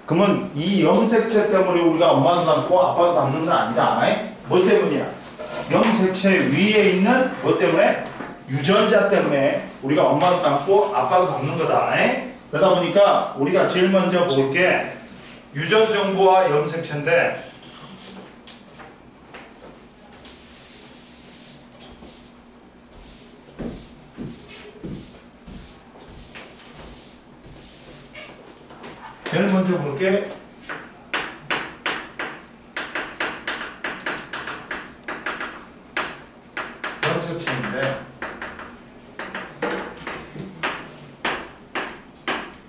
그러면 이 염색체 때문에 우리가 엄마도 닮고 아빠도 닮는 건 아니다. 뭐 때문이야? 염색체 위에 있는 뭐 때문에? 유전자 때문에 우리가 엄마도 닮고 아빠도 닮는 거다. 그러다 보니까 우리가 제일 먼저 볼 게 유전 정보와 염색체인데, 제일 먼저 볼 게 염색체인데,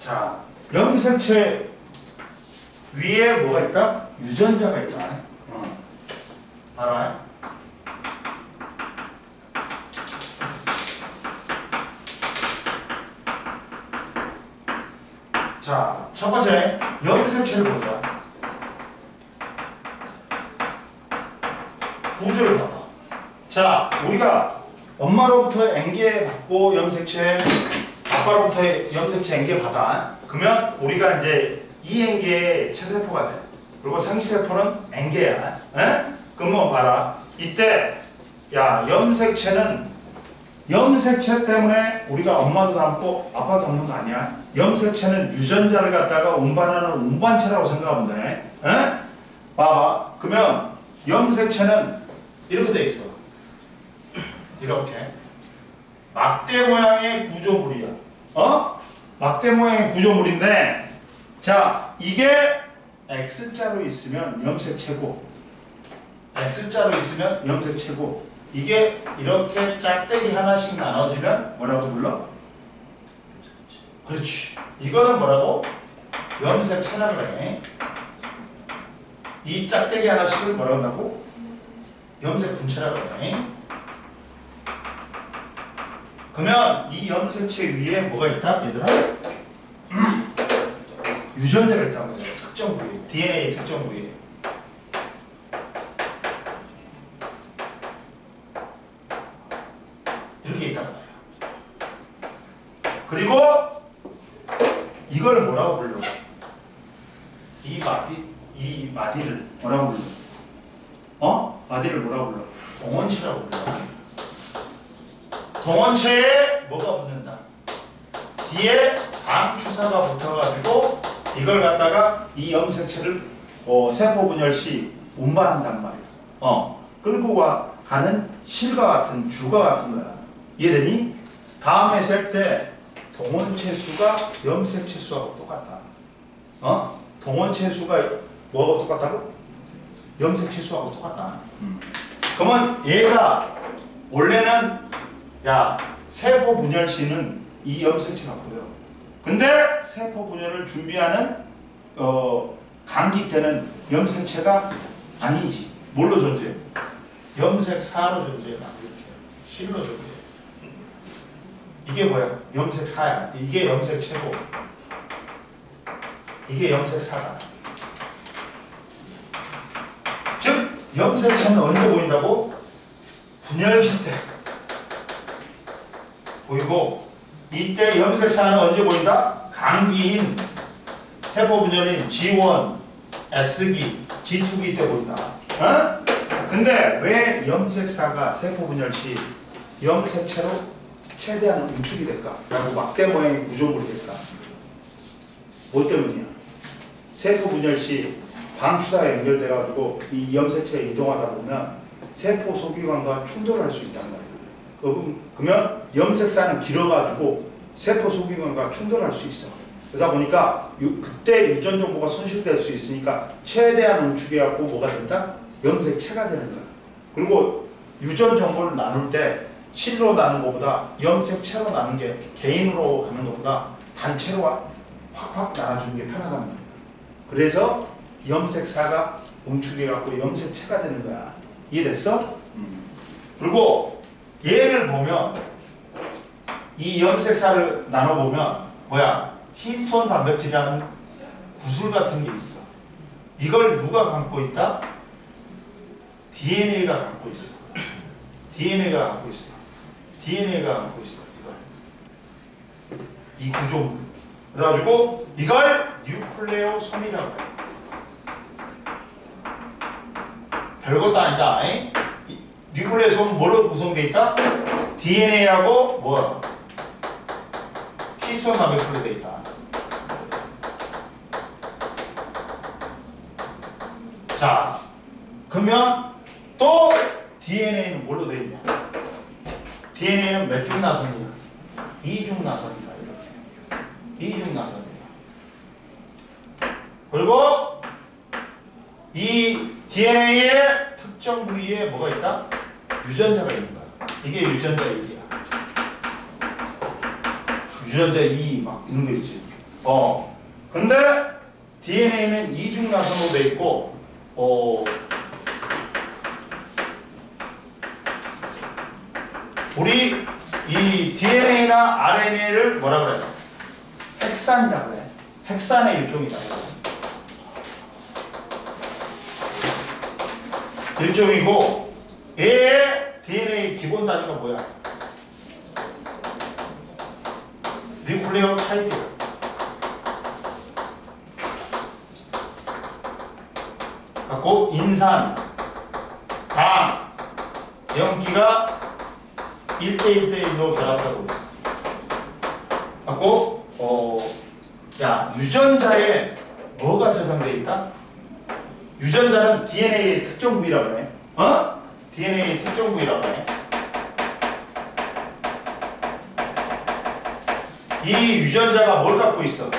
자, 염색체 위에 뭐가 있다? 유전자가 있다. 알아요? 자, 첫 번째 염색체를 보자. 구조를 봐봐. 자, 우리가 엄마로부터 N개 받고 염색체, 아빠로부터 염색체 N개 받아. 그러면 우리가 이제 이 N개의 체세포가 돼. 그리고 상시세포는 N개야. 그럼 뭐 봐라. 이때 야, 염색체는 염색체 때문에 우리가 엄마도 닮고 아빠도 닮는 거 아니야? 염색체는 유전자를 갖다가 운반하는 운반체라고 생각하면 돼. 봐봐. 그러면 염색체는 이렇게 돼 있어. 이렇게. 막대 모양의 구조물이야. 막대 모양의 구조물인데, 자, 이게 X자로 있으면 염색체고, X자로 있으면 염색체고, 이게 이렇게 짝대기 하나씩 나눠지면 뭐라고 불러? 그렇지. 이거는 뭐라고? 염색체라고 그래. 이 짝대기 하나씩을 뭐라고 한다고? 염색분체라고 그래. 그러면 이 염색체 위에 뭐가 있다? 얘들아? 유전자가 있다는 거죠. 특정 부위. DNA 특정 부위. 이렇게 있단 말이야. 그리고 이걸 뭐라고 불러? 이 마디를 뭐라고 불러? 마디를 뭐라고 불러? 동원체라고 불러. 동원체에 뭐가 붙는다? 뒤에 방추사가 붙어가지고 이걸 갖다가 이 염색체를 세포 분열 시 운반한단 말이야. 끌고 가는 실과 같은 줄과 같은 거야. 이해되니? 다음에 셀 때 동원체 수가 염색체 수하고 똑같다. 동원체 수가 뭐하고 똑같다고? 염색체 수하고 똑같다. 그러면 얘가 원래는 야, 세포 분열 시는 이 염색체가 보여. 근데 세포 분열을 준비하는 감기 때는 염색체가 아니지. 뭘로 존재해? 염색사로 존재해. 이렇게 실로 존재해. 이게 뭐야? 염색사야. 이게 염색체고, 이게 염색사다. 즉 염색체는 언제 보인다고? 분열시 때 보이고, 이때 염색사는 언제 보인다? 감기인 세포 분열인 G1, S기, G2기 때 보인다. 근데 왜 염색사가 세포 분열 시 염색체로 최대한 응축이 될까? 라고 막대 모양의 구조물이 될까? 뭐 때문이야? 세포 분열 시 방추사가 연결돼가지고 이 염색체에 이동하다 보면 세포 소기관과 충돌할 수 있단 말이야. 그러면 염색사는 길어가지고 세포 소기관과 충돌할 수 있어. 그러다 보니까 그때 유전 정보가 손실될 수 있으니까 최대한 응축해갖고 뭐가 된다? 염색체가 되는 거야. 그리고 유전 정보를 나눌 때 실로 나눈 것보다 염색체로 나눈 게 개인으로 가는 것보다 단체로 확확 나눠주는 게 편하단 말이야. 그래서 염색사가 응축해갖고 염색체가 되는 거야. 이해됐어? 그리고 얘를 보면 이 염색사를 나눠보면 뭐야? 히스톤 단백질이라는 구슬 같은 게 있어. 이걸 누가 갖고 있다? DNA가 갖고 있어. DNA가 갖고 있어. DNA가 갖고 있어. 이걸. 이 구조물. 그래가지고 이걸 뉴클레오솜이라고 해요. 별것도 아니다. 뉴클레오솜은 뭘로 구성되어 있다? DNA하고 뭐야? 히스톤 단백질로 되어 있다. 자, 그러면 또 DNA는 뭘로 되어 있냐? DNA는 몇 중 나선이야? 2중 나선이다. 이렇게 2중 나선이야. 그리고 이 DNA의 특정 부위에 뭐가 있다? 유전자가 있는 거야. 이게 유전자 1이야. 유전자 2 막 있는 거 있지. 근데 DNA는 2중 나선으로 되어 있고, 우리 이 DNA나 RNA를 뭐라 그래요? 핵산이라고 해. 핵산의 일종이다. 일종이고, 얘의 DNA 기본 단위가 뭐야? 뉴클레오타이드야. 갖고 인산, 당, 염기가 1대1대1로 결합하고 있어. 갖고 유전자에 뭐가 저장되어 있다? 유전자는 DNA의 특정 부위라고 해. DNA의 특정 부위라고 해. 이 유전자가 뭘 갖고 있어?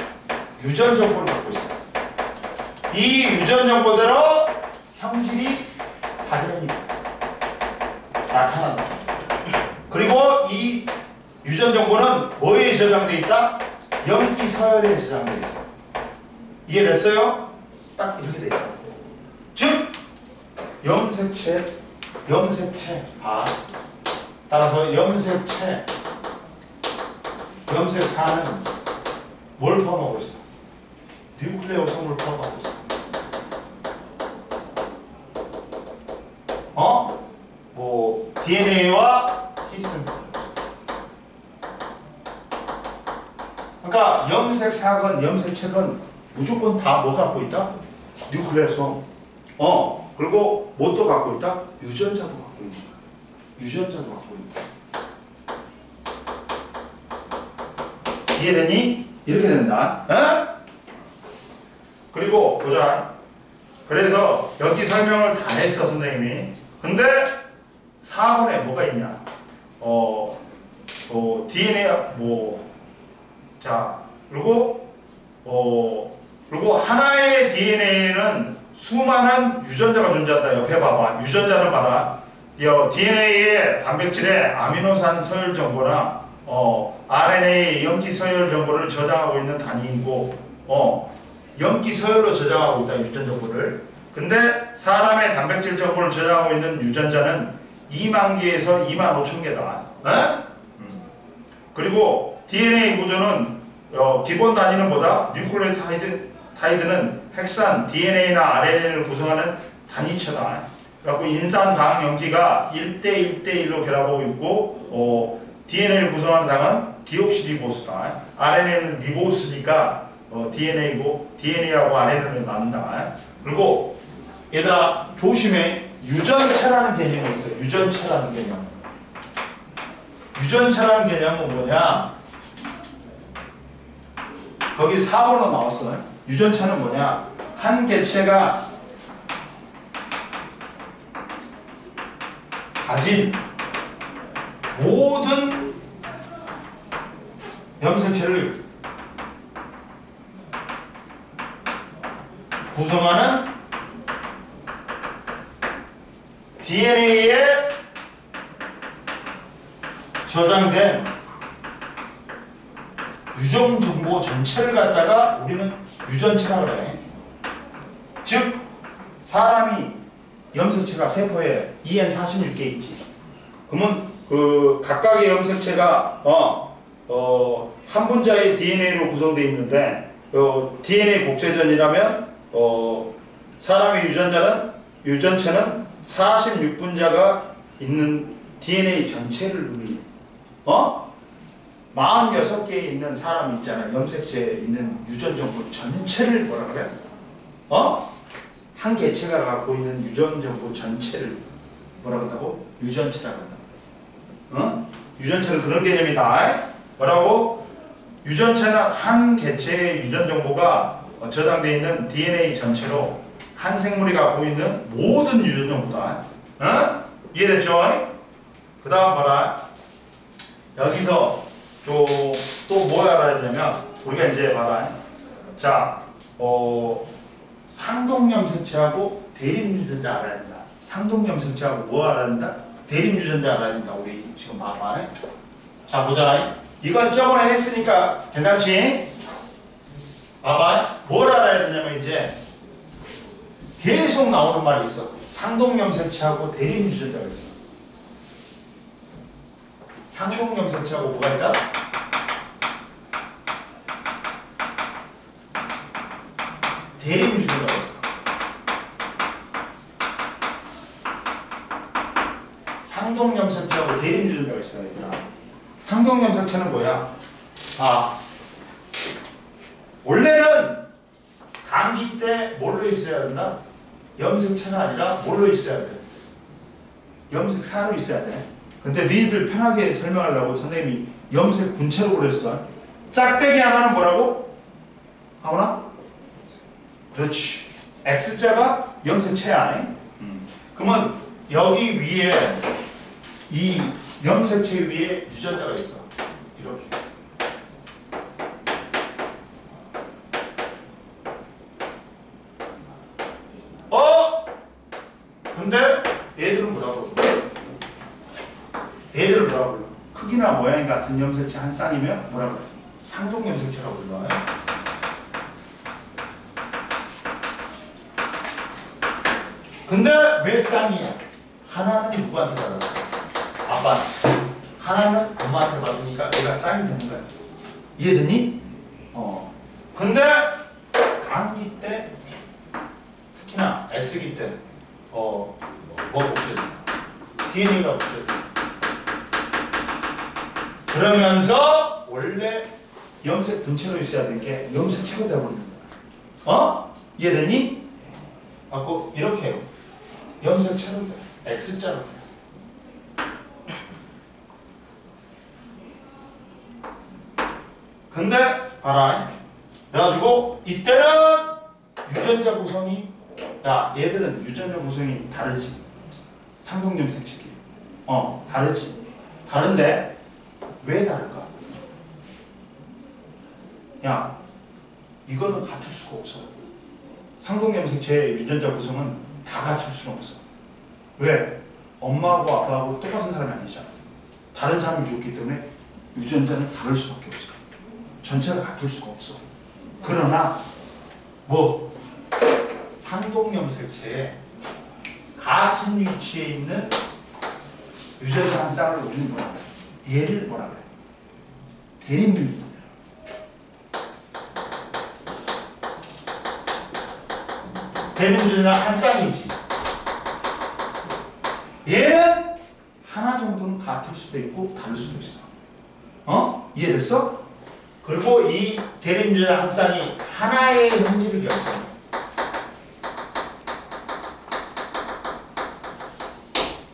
유전 정보를 갖고 있어. 이 유전 정보대로 형질이 발현이 나타난다. 그리고 이 유전 정보는 뭐에 저장되어 있다? 염기 서열에 저장되어 있어. 이해됐어요? 딱 이렇게 돼 있다. 즉 염색체 따라서 염색체 염색사는 뭘 포함하고 있어? 뉴클레오솜을 포함하고 있어. DNA와 히스톤. 그러니까 염색사건, 염색체건 무조건 다 뭐 갖고 있다? 뉴클레오솜. 그리고 뭐 또 갖고 있다? 유전자도 갖고 있는 거야. 유전자도 갖고 있다. 이해되니? 이렇게 된다. 그리고 보자. 그래서 여기 설명을 다 했어, 선생님이. 근데 4번에 뭐가 있냐? DNA 그리고 하나의 DNA에는 수많은 유전자가 존재한다. 옆에 봐봐. 유전자는 봐라. DNA의 단백질의 아미노산 서열 정보나 RNA의 염기 서열 정보를 저장하고 있는 단위이고, 염기 서열로 저장하고 있다. 유전 정보를. 근데 사람의 단백질 정보를 저장하고 있는 유전자는 2만 개에서 2만 5천 개다. 그리고 DNA 구조는 기본 단위는 뭐다? 뉴클레오타이드는 핵산, DNA나 RNA를 구성하는 단위체다. 그래갖고 인산, 당, 염기가 1대1대1로 결합하고 있고, DNA를 구성하는 당은 디옥시리보스다. RNA는 리보스니까 DNA고, DNA하고 RNA를 나눈다. 그리고 얘들아 조심해. 유전체라는 개념이 있어요. 유전체라는 개념. 유전체라는 개념은 뭐냐? 거기 4번으로 나왔어. 유전체는 뭐냐? 한 개체가 가진 모든 염색체를 구성하는 DNA에 저장된 유전 정보 전체를 갖다가 우리는 유전체라고 해. 즉 사람이 염색체가 세포에 EN46개 있지. 그러면 그 각각의 염색체가 한 분자의 DNA로 구성되어 있는데 DNA 곡제전이라면 사람의 유전체는 46분자가 있는 DNA 전체를 의미해. 46개에 있는 사람이 있잖아. 염색체에 있는 유전정보 전체를 뭐라 그래? 한 개체가 갖고 있는 유전정보 전체를 뭐라 그런다고? 유전체라고 한다. 유전체는 그런 개념이다. 뭐라고? 유전체는 한 개체의 유전정보가 저장되어 있는 DNA 전체로 한 생물이 갖고 있는 모든 유전정보다. 이해됐죠? 그 다음 봐라. 여기서 또 뭐 알아야 되냐면 우리가 이제 봐라. 자, 상동염색체하고 대립유전자 알아야 된다. 상동염색체하고 뭐 알아야 된다? 대립유전자 알아야 된다. 우리 지금 봐봐. 자, 보자. 이건 저번에 했으니까 괜찮지? 봐봐. 뭘 알아야 되냐면 이제 계속 나오는 말이 있어. 상동염색체하고 대립유전자가 있어. 상동염색체하고 뭐가 있다? 대립유전자가 있어. 상동염색체하고 대립유전자가 있어야 된다. 상동염색체는 뭐야? 원래는 감기 때 뭘로 있어야 된다? 염색체는 아니라 뭘로 있어야 돼? 염색사로 있어야 돼. 근데 너희들 편하게 설명하려고 선생님이 염색 분체로 그랬어. 짝대기 하나는 뭐라고? 하오나? 그렇지. X자가 염색체야. 그러면 여기 위에 이 염색체 위에 유전자가 있어. 이렇게. 근데 얘들은 뭐라고 불러? 얘들은 뭐라고 불러? 크기나 모양이 같은 염색체 한 쌍이면 뭐라고 불러? 상동염색체라고 불러. 근데 왜 쌍이야? 하나는 누구한테 받았어? 아빠. 하나는 엄마한테 받으니까 얘가 쌍이 되는 거야. 이해되니? 근데 감기 때 특히나 S기 때 뭐 복제돼? DNA가 복제돼. 그러면서 원래 염색 분체로 있어야 되는 게 염색체가 되어버리는 거야. 이해되니? 갖고 이렇게 해요. 염색체로 돼. X자로 돼. 근데 봐라. 그래가지고 이때는 유전자 구성이 얘들은 유전자 구성이 다르지. 상동염색체끼리. 다르지. 다른데 왜 다를까? 야, 이거는 같을 수가 없어. 상동염색체의 유전자 구성은 다 갖출 수는 없어. 왜? 엄마하고 아빠하고 똑같은 사람이 아니잖아. 다른 사람이 줬기 때문에 유전자는 다를 수밖에 없어. 전체가 같을 수가 없어. 그러나 뭐 상동염색체에 같은 위치에 있는 유전자 한 쌍을 우리는 뭐라 그래? 얘를 뭐라 그래? 대립유전자. 대립유전자 한 쌍이지. 얘는 하나 정도는 같을 수도 있고 다를 수도 있어. 이해됐어? 그리고 이 대립유전자 한 쌍이 하나의 형질을 결정해.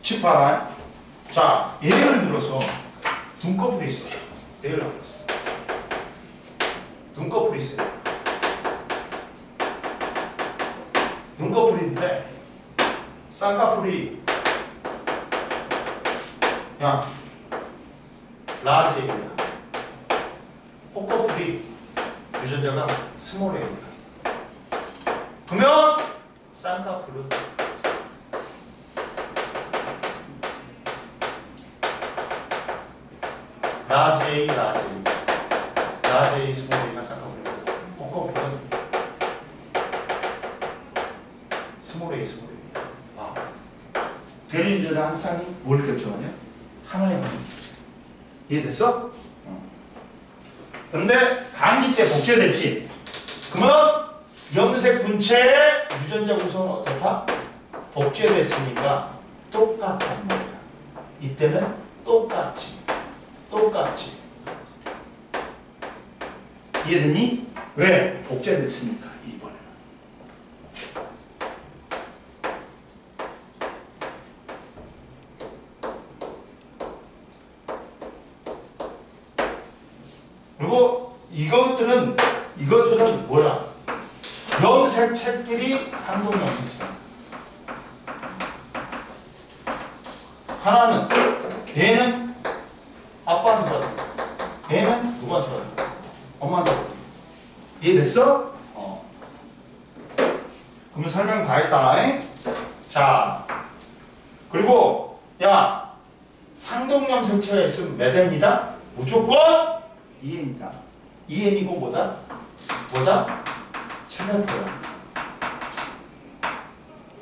즉 봐라. 자, 예를 들어서 눈꺼풀이 있어. 예를 들어서 눈꺼풀이 있어요. 눈꺼풀인데 쌍꺼풀이 라지 A야. 콧꺼풀이 유전자가 스몰 A입니다. 그러면 쌍꺼풀은 라지 A, 라지 A, 라지 A 스몰 A가 쌍꺼풀이고 콧꺼풀은 스몰 A, 스몰 A. 대립유전자 한 쌍이 뭘 결정하냐? 하나의 방향. 이해됐어? 근데 감기 때 복제됐지? 그러면 염색 분체의 유전자 구성은 어떻다? 복제됐으니까 똑같단 말이야. 이때는 똑같지. 이해되니? 왜? 복제됐으니까 이번에는. 그리고 이것들은 뭐야? 염색체끼리 상동염색체. 하나는 얘는 아빠한테 받아. 얘는 누구한테 받아? 엄마한테 받아. 이해됐어? 그러면 설명 다 했다. 잉? 자, 그리고 야, 상동염색체가 있으면 몇 N이다? 무조건 2N이다. 2N이고 뭐다? 체세포야.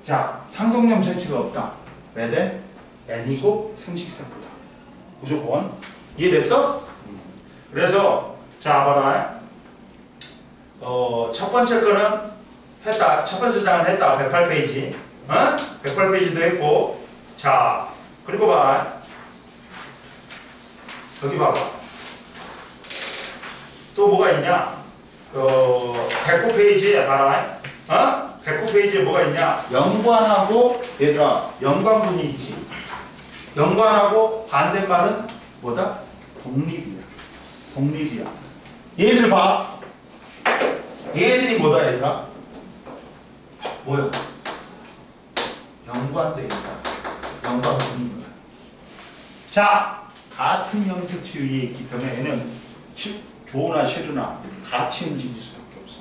자, 상동염색체가 없다. 몇 N? N이고 생식세포다. 무조건. 이해됐어? 그래서 자 봐라. 첫 번째 거는 했다. 첫 번째 장은 했다. 108페이지. 108페이지도 했고. 자, 그리고 봐라. 여기 봐봐. 또 뭐가 있냐? 109페이지에 봐라. 109페이지에 뭐가 있냐? 연관하고 얘들아, 연관분이 있지. 연관하고 반대말은 뭐다? 독립이야. 독립이야. 얘들 봐. 얘들이 뭐다 얘들아? 뭐야? 연관돼 있다. 연관분이야. 자, 같은 염색체 위에 있기 때문에 얘는 좋으나 싫으나 같이 움직일 수밖에 없어.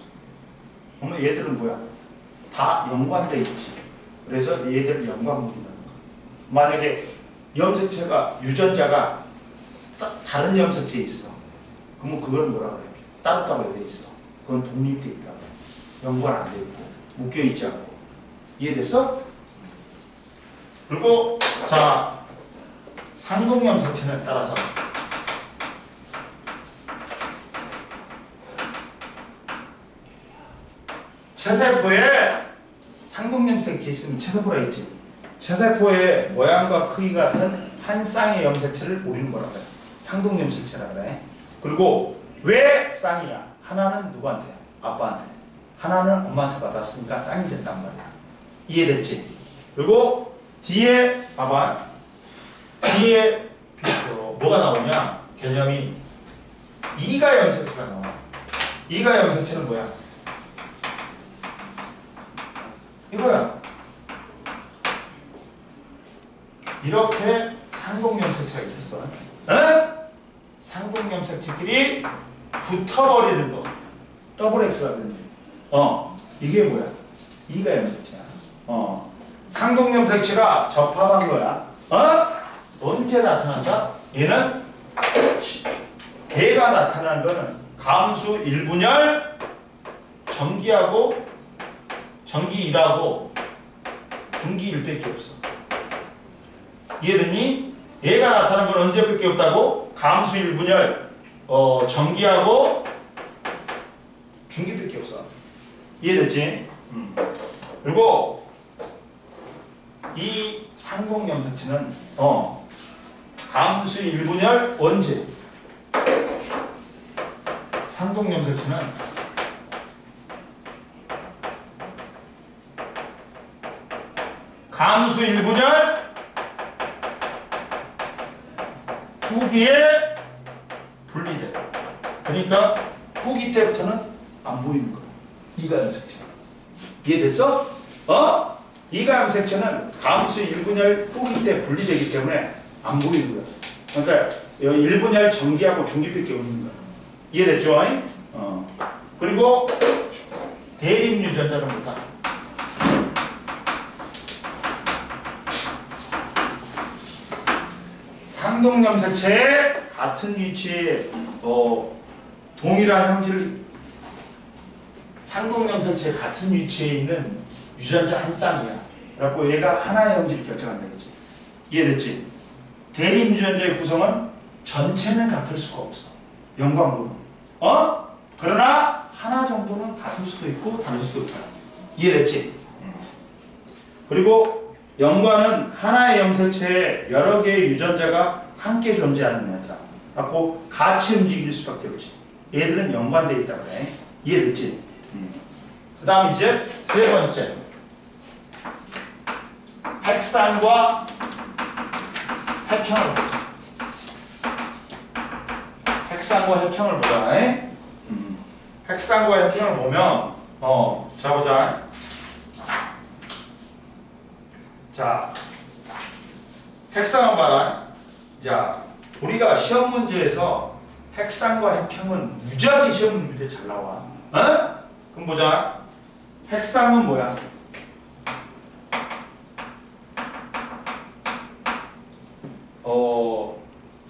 그러면 얘들은 뭐야? 다 연관돼 있지. 그래서 얘들은 연관분이라는 거야. 만약에 염색체가 유전자가 다른 염색체에 있어. 그러면 그건 뭐라 그래? 따로따로 돼 있어. 그건 독립돼 있다. 연관 안 돼 있고 묶여 있지 않고. 이해됐어? 그리고 자, 상동염색체에 따라서 체세포에 상동염색체 있으면 체세포라 있지. 체세포의 모양과 크기 같은 한 쌍의 염색체를 우리는 뭐라 그래? 상동염색체라 그래. 그리고 왜 쌍이야? 하나는 누구한테? 아빠한테. 하나는 엄마한테 받았으니까 쌍이 된단 말이야. 이해됐지? 그리고 뒤에 봐봐. 뒤에 뭐가 나오냐? 개념이 이가 염색체가 나와. 이가 염색체는 뭐야? 이거야. 이렇게 상동염색체가 있었어. 상동염색체끼리 붙어버리는 거. 더블 X가 되는데. 이게 뭐야? 이가 염색체야. 상동염색체가 접합한 거야. 언제 나타난다? 얘는 얘가 나타나는 거는 감수 1분열 전기하고 전기 1하고 중기 1밖에 없어. 이해됐니? 얘가 나타나는 건 언제밖에 없다고? 감수 1분열 전기하고 중기밖에 없어. 이해됐지? 그리고 이 상동염색체는 감수 1분열 언제? 상동염색체는 감수 1분열 후기에 분리돼. 그러니까 후기 때부터는 안 보이는 거야. 이가 염색체. 이해됐어? 이가 염색체는 감수 1분열 후기 때 분리되기 때문에 안 보이는 거야. 그러니까 1분열 전기하고 중기밖에 없는 거야. 이해됐죠? 그리고 대립 유전자는 뭐다? 상동염색체의 같은 위치에 동일한 형질 상동염색체 같은 위치에 있는 유전자 한 쌍이야. 그래갖고 얘가 하나의 형질을 결정한다 했지. 이해됐지? 대립 유전자의 구성은 전체는 같을 수가 없어. 연관부는. 그러나 하나 정도는 같을 수도 있고 다를 수도 있다. 이해됐지? 그리고 연관은 하나의 염색체에 여러 개의 유전자가 함께 존재하는 현상. 그래갖고 같이 움직일 수밖에 없지. 얘들은 연관되어 있다 그래. 이해됐지? 그 다음 이제 세 번째. 핵상과 핵형을 보자. 핵상과 핵형을 보자. 핵상과 핵형을 보면 자 보자. 자, 핵상을 봐라. 자, 우리가 시험 문제에서 핵상과 핵형은 무지하게 시험 문제 잘 나와. 그럼 보자. 핵상은 뭐야?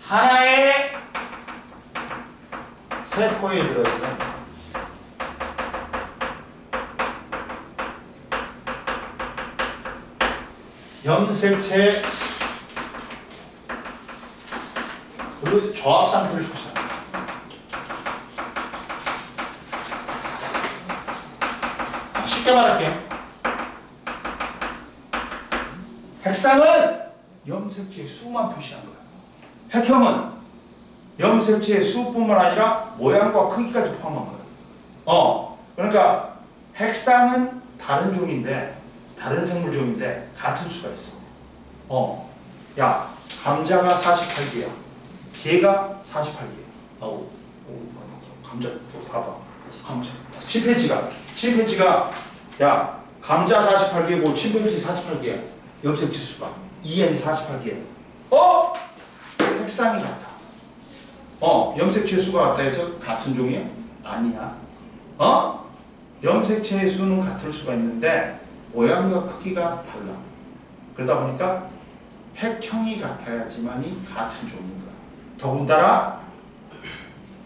하나의 세포에 들어있는 염색체 그 조합 상태를 표시합니다. 쉽게 말할게. 핵상은 염색체의 수만 표시한 거야. 핵형은 염색체의 수뿐만 아니라 모양과 크기까지 포함한 거야. 그러니까 핵상은 다른 종인데, 다른 생물 종인데 같을 수가 있어. 야, 감자가 48개야. 개가 48개야. 감자, 봐봐. 감자. 침팬지가, 야, 감자 48개고 침팬지 48개야. 염색체 수가. EN 48개야. 핵상이 같다. 염색체 수가 같다 해서 같은 종이야? 아니야. 염색체의 수는 같을 수가 있는데 모양과 크기가 달라. 그러다 보니까 핵형이 같아야지만이 같은 종인 거야. 더군다나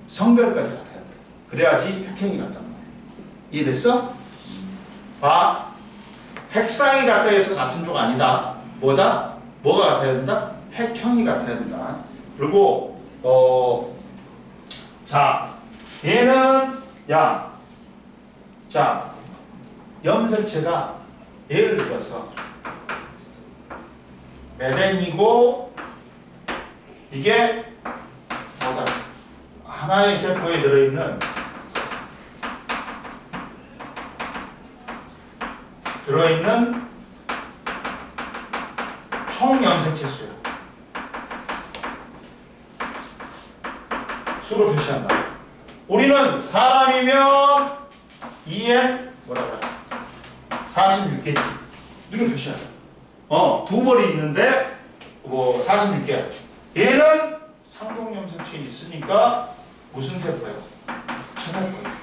성별까지 같아야 돼. 그래야지 핵형이 같단 말이야. 이해됐어? 봐. 핵상이 같다 해서 같은 종 아니다. 뭐다? 뭐가 같아야 된다? 핵형이 같아야 된다. 그리고 자, 얘는 자, 염색체가 예를 들어서 메덴이고 이게 뭐다? 하나의 세포에 들어있는 총 염색체 수야. 수로 표시한다. 우리는 사람이면 2에 뭐라 그래? 46개지. 이렇게 표시하자. 두 벌이 있는데 46개. 얘는 상동 염색체 있으니까 무슨 세포야? 체세포야.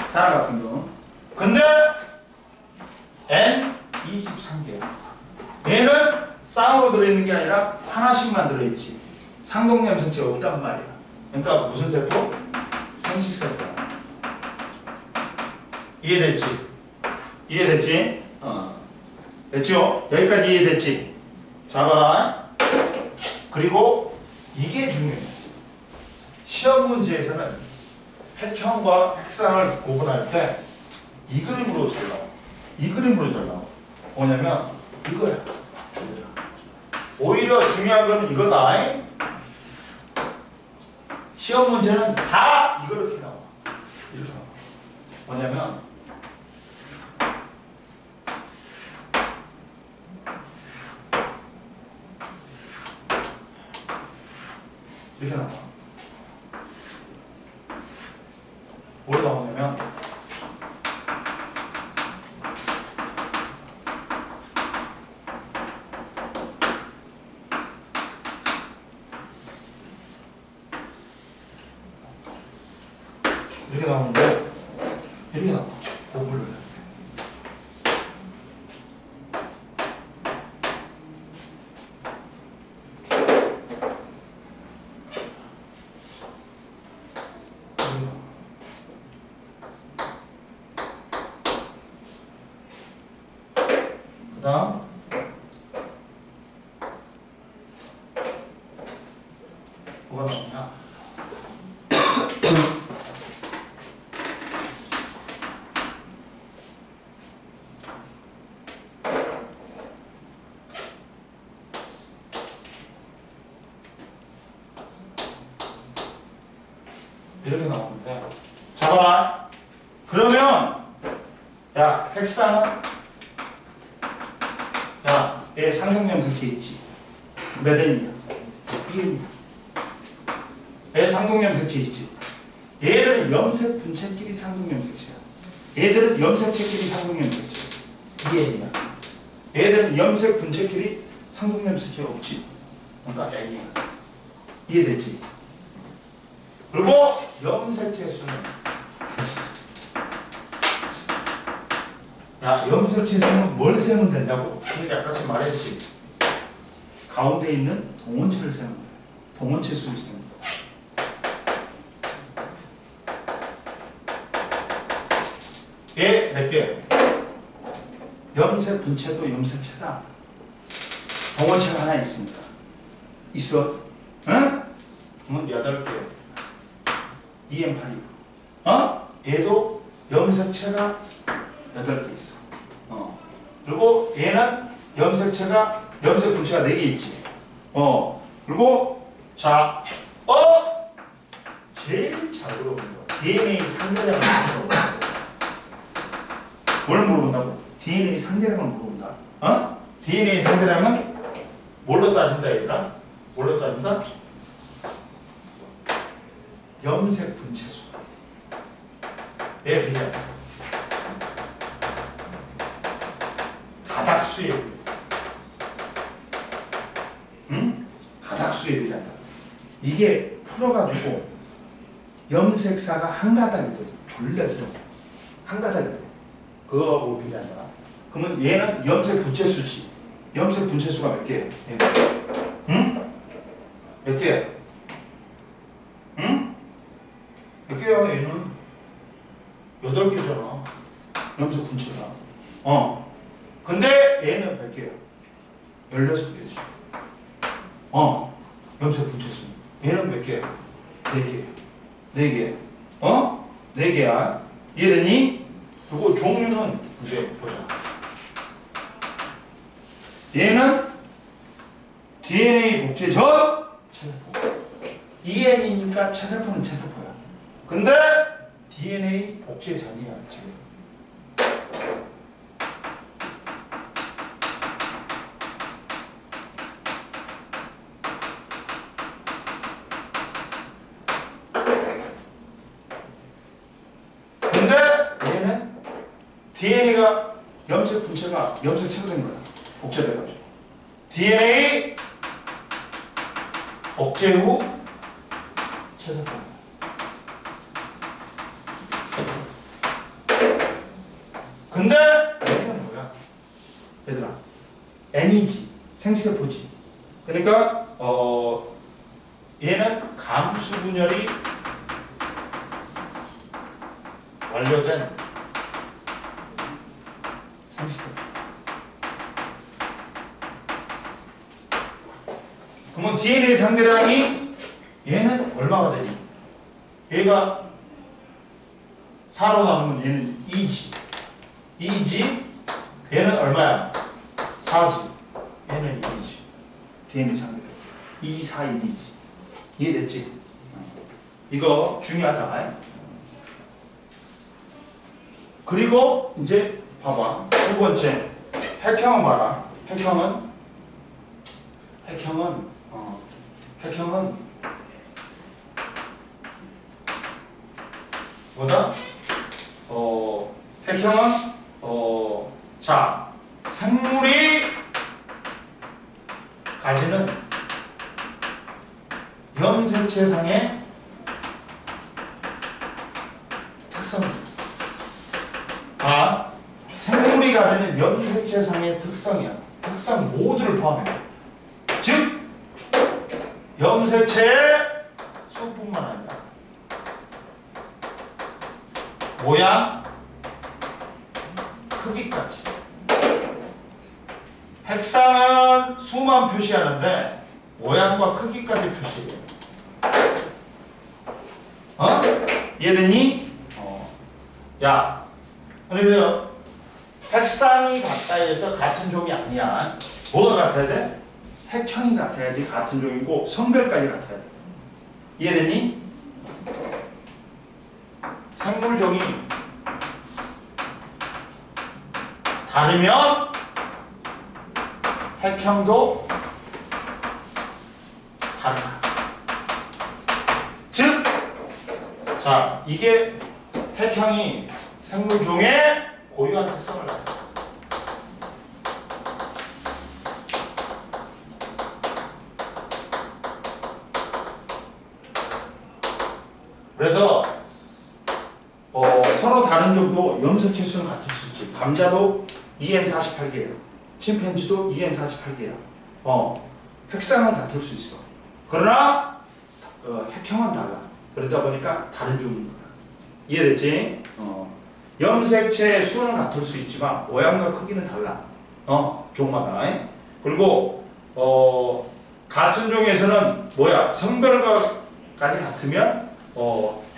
사람 같은 거. 근데 N 23개야. 얘는 쌍으로 들어있는 게 아니라 하나씩만 들어있지. 상동 염색체 없단 말이야. 그러니까 무슨 세포? 생식세포야. 이해됐지? 이해됐지? 됐죠? 여기까지 이해됐지? 자, 봐라. 그리고 이게 중요해. 시험 문제에서는 핵형과 핵상을 구분할 때 이 그림으로 잘 나와. 이 그림으로 잘 나와. 뭐냐면 이거야. 오히려 중요한 건 이거다. 시험 문제는 다 이렇게 나와. 이렇게 나와. 뭐냐면 이렇게 나와. 뭐로 나오냐면 이렇게 나오는데 이렇게 나와. 오분을 그 다음 뭐가 나오냐. 야, 핵상은 야, 얘 상동염색체 있지. 몇 N이야? 2N이야. 얘 상동염색체 있지. 얘들은 염색 분체끼리 상동염색체야. 얘들은 염색체끼리 상동염색체. 2N이야. 얘들은 염색 분체끼리 상동염색체 없지. 그러니까 N이야. 이해됐지? 그리고 염색체 수는 야, 염색체 수는 뭘 세면 된다고? 내가 아까 말했지. 가운데 있는 동원체를 세는 거야. 동원체 수를 세는 거야. 얘 몇 개? 염색 분체도 염색체다. 동원체가 하나 있습니다. 있어? 응? 그러면 8개. 2M8이고. 얘도 염색체가 8개 있어. 그리고 얘는 염색체가, 염색 분체가 4개 있지. 그리고, 자, 제일 잘 물어보는 거. DNA 상대량을 물어본다. 뭘 물어본다고? DNA 상대량을 물어본다. DNA 상대량은 뭘로 따진다, 얘들아? 뭘로 따진다? 염색 분체수. 얘 그냥 가닥수에 가닥수에 비례한다. 이게 풀어가지고 염색사가 한 가닥이 돼. 졸라 길어. 한 가닥이 돼. 그거하고 비례한다. 그러면 얘는 염색 분체수지. 염색 분체수가 몇 개예요? 몇 개야? 몇 개야 얘는? 8개잖아. 염색 분체가. 근데 얘는 몇 개야? 16개지. 염색 분체수. 얘는 몇 개야? 4개. 4개. 4개야. 이해되니? 그리고 종류는 이제 보자. 얘는 DNA 복제전 체세포. EN이니까 체세포는 체세포야. 근데 DNA 복제전이야 지금. 근데 얘는 DNA가 염색 분체가 염색체가 된 거야. 복제돼가지고. DNA 복제 후 체세포. 근데 얘는 뭐야? 얘들아, N이지. 생세포지. 그러니까 얘는 감수 분열이 완료된 생세포. 그러면 DNA 상대량이 얘는 얼마가 되니? 얘가 4로 나누면 얘는 2지. 2지. 얘는 얼마야? 4지. 얘는 2지. DNA 상대량. 2, 4, 1이지. 이해됐지? 이거 중요하다. 그리고 이제 봐봐. 두 번째. 핵형은 봐라. 핵형은 뭐다? 핵형은 자, 생물이 가지는 염색체상의 특성. 생물이 가지는 염색체상의 특성이야. 특성 모두를 포함해. 즉 염색체의 수뿐만 아니라 모양, 크기까지. 색상은 수만 표시하는데 모양과 크기까지 표시해요. 이해되니? 야, 그래서 색상이 같다 해서 같은 종이 아니야. 뭐가 같아야 돼? 색형이 같아야지 같은 종이고 성별까지 같아야 돼. 이해되니? 생물종이 다르면 핵형도 다르다. 즉, 자, 이게 핵형이 생물종의 고유한 특성을 가진다. 그래서 서로 다른 점도 염색체 수는 같을 수 있지. 감자도 EN48개예요. 침팬지도 EN48개야. 핵상은 같을 수 있어. 그러나 핵형은 달라. 그러다 보니까 다른 종인 거야. 이해됐지? 염색체 수는 같을 수 있지만 모양과 크기는 달라. 종마다. 그리고 같은 종에서는 성별과까지 같으면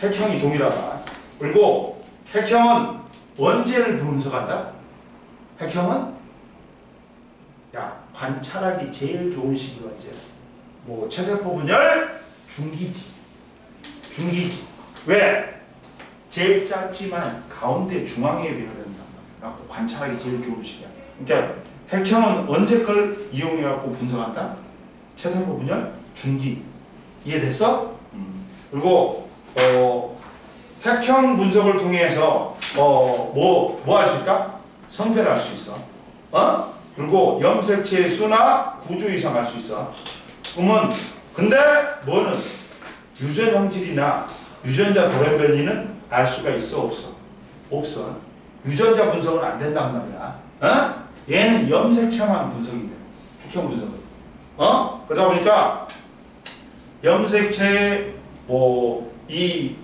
핵형이 동일하다. 그리고 핵형은 원죄를 분석한다. 핵형은 관찰하기 제일 좋은 시기 원죄. 뭐 체세포 분열 중기지. 왜? 제일 짧지만 가운데 중앙에 배열된단 말이야. 관찰하기 제일 좋은 시기야. 그러니까 핵형은 언제 걸 이용해 갖고 분석한다? 체세포 분열 중기. 이해됐어? 그리고 핵형 분석을 통해서 뭐 할 수 있다? 성별을 할 수 있어. 그리고 염색체의 수나 구조 이상 할 수 있어. 그러면 근데 뭐는 유전 형질이나 유전자 돌연변이는 알 수가 있어 없어? 없어. 유전자 분석은 안 된단 말이야. 얘는 염색체만 분석이 돼. 핵형 분석은. 그러다 보니까 염색체 이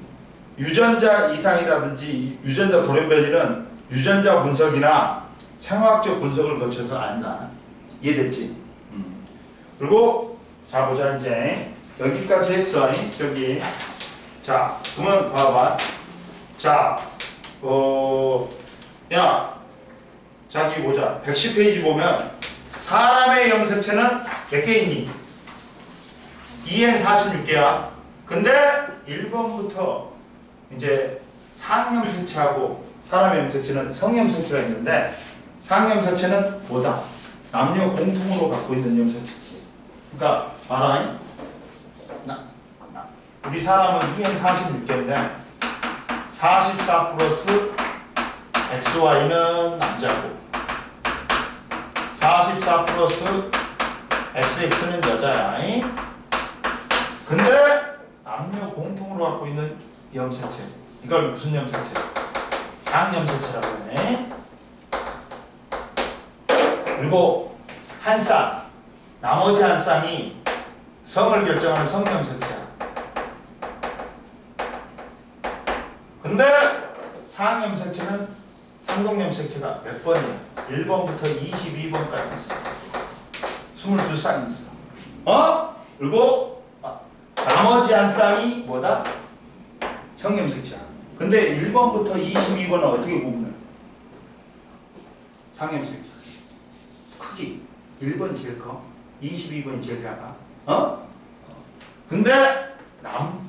유전자 이상이라든지 유전자 돌연변이는 유전자 분석이나 생화학적 분석을 거쳐서 안다. 이해됐지? 그리고 자 보자 이제 여기까지 했어. 저기 자 그러면 봐봐. 자 자기 보자. 110페이지 보면 사람의 염색체는 몇 개 있니? EN46개야. 근데 1번부터 이제 상염색체하고 사람의 염색체는 성염색체가 있는데 상염색체는 뭐다? 남녀 공통으로 갖고 있는 염색체지. 그러니까 봐라. 우리 사람은 EN46개인데 44 플러스 XY는 남자고 44 플러스 XX는 여자야. 근데 남녀 공통으로 갖고 있는 염색체. 이걸 무슨 염색체? 상염색체라고 하네. 그리고 한 쌍, 나머지 한 쌍이 성을 결정하는 성염색체야. 근데 상염색체는 상동염색체가 몇 번이야? 1번부터 22번까지 있어. 22쌍이 있어. 그리고 나머지 한 쌍이 뭐다? 성염색체야. 근데 1번부터 22번은 어떻게 구분해? 상염색체. 크기. 1번 제일 커. 22번이 제일 작아. 근데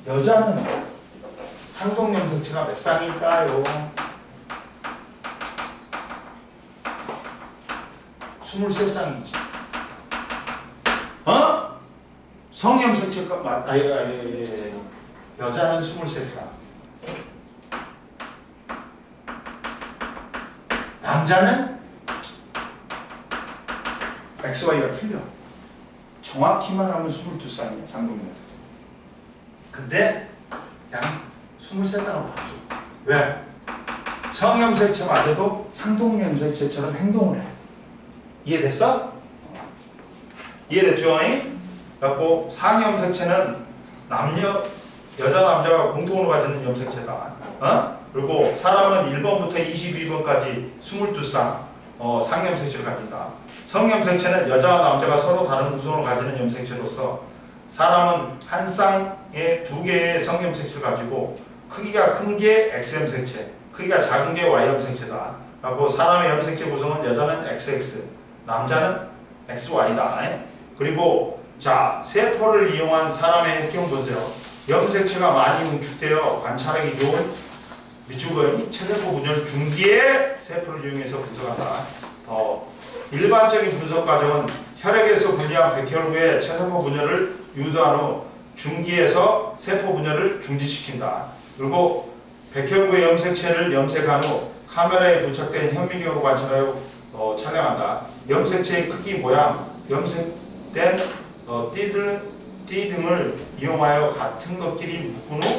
여자는 상동염색체가 몇 쌍일까요? 23쌍이지. 성염색체가 여자는 23쌍. 남자는 XY가 틀려. 정확히만 하면 22쌍이야. 상동염색체. 근데 그냥 23쌍으로 봐줘. 왜? 성염색체마저도 상동염색체처럼 행동을 해. 이해됐어? 이해됐죠? 그래갖고 상염색체는 여자 남자가 공통으로 가지는 염색체다. 그리고 사람은 1번부터 22번까지 22쌍 상염색체를 가진다. 성염색체는 여자와 남자가 서로 다른 구성을 가지는 염색체로서 사람은 한 쌍에 2개의 성염색체를 가지고 크기가 큰 게 X염색체, 크기가 작은 게 Y염색체다. 그리고 사람의 염색체 구성은 여자는 XX, 남자는 XY다. 그리고 자, 세포를 이용한 사람의 핵형 분석. 염색체가 많이 응축되어 관찰하기 좋은 밑줄 그은 체세포 분열 중기의 세포를 이용해서 분석한다. 일반적인 분석 과정은 혈액에서 분리한 백혈구의 체세포 분열을 유도한 후 중기에서 세포 분열을 중지시킨다. 그리고 백혈구의 염색체를 염색한 후 카메라에 부착된 현미경으로 관찰하여 촬영한다. 염색체의 크기, 모양, 염색된 띠 등을 이용하여 같은 것끼리 묶은 후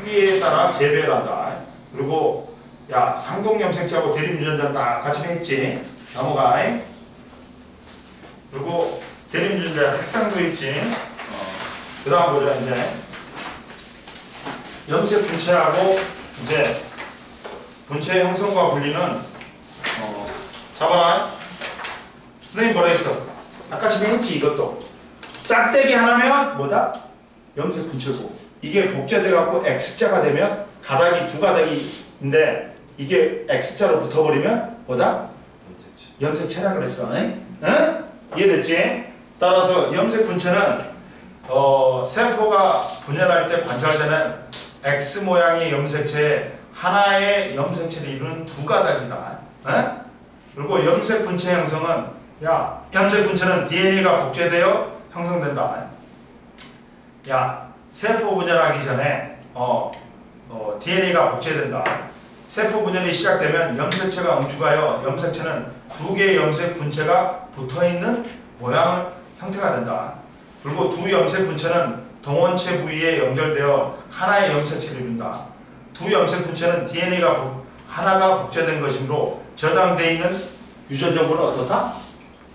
크기에 따라 재배한다. 그리고 상동 염색체하고 대립 유전자는 다 같이 했지. 넘어가. 그리고 대립 유전자 핵상도 있지. 그 다음 보자. 이제 염색 분체하고 이제 분체 형성과 분리는 잡아라. 선생님 뭐라 했어? 아까 지금 했지. 이것도 짝대기 하나면 뭐다? 염색 분체고, 이게 복제돼 갖고 X자가 되면 가닥이 두 가닥인데 이게 X자로 붙어버리면 뭐다? 염색체라 그랬어. 응? 이해됐지? 따라서 염색 분체는 세포가 분열할 때 관찰되는 X 모양의 염색체에 하나의 염색체를 이루는 두 가닥이다. 그리고 염색 분체 형성은 염색 분체는 DNA가 복제되어 형성된다. 세포 분열하기 전에 DNA가 복제된다. 세포 분열이 시작되면 염색체가 응축하여 염색체는 두 개의 염색 분체가 붙어있는 모양 형태가 된다. 그리고 두 염색 분체는 동원체 부위에 연결되어 하나의 염색체를 이룬다. 두 염색 분체는 DNA가 하나가 복제된 것이므로 저장되어 있는 유전 정보는 어떻다?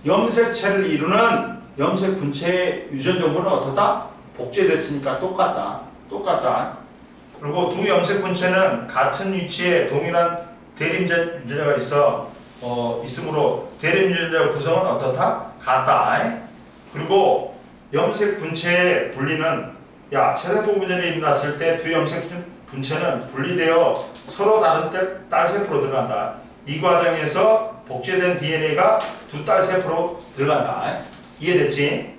염색체를 이루는 염색 분체의 유전 정보는 어떻다? 복제됐으니까 똑같다. 그리고 두 염색 분체는 같은 위치에 동일한 대립 유전자가 있으므로 대립 유전자 구성은 어떻다? 같다. 그리고 염색 분체의 분리는 체세포 분열이 일어났을 때 두 염색 분체는 분리되어 서로 다른 딸세포로 들어간다. 이 과정에서 복제된 DNA가 두 딸세포로 들어간다. 이해됐지?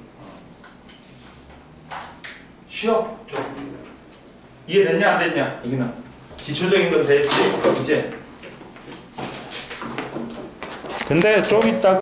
쉬어 좀. 이해됐냐 안 됐냐? 여기는 기초적인 건 됐지? 이제 근데 좀 이따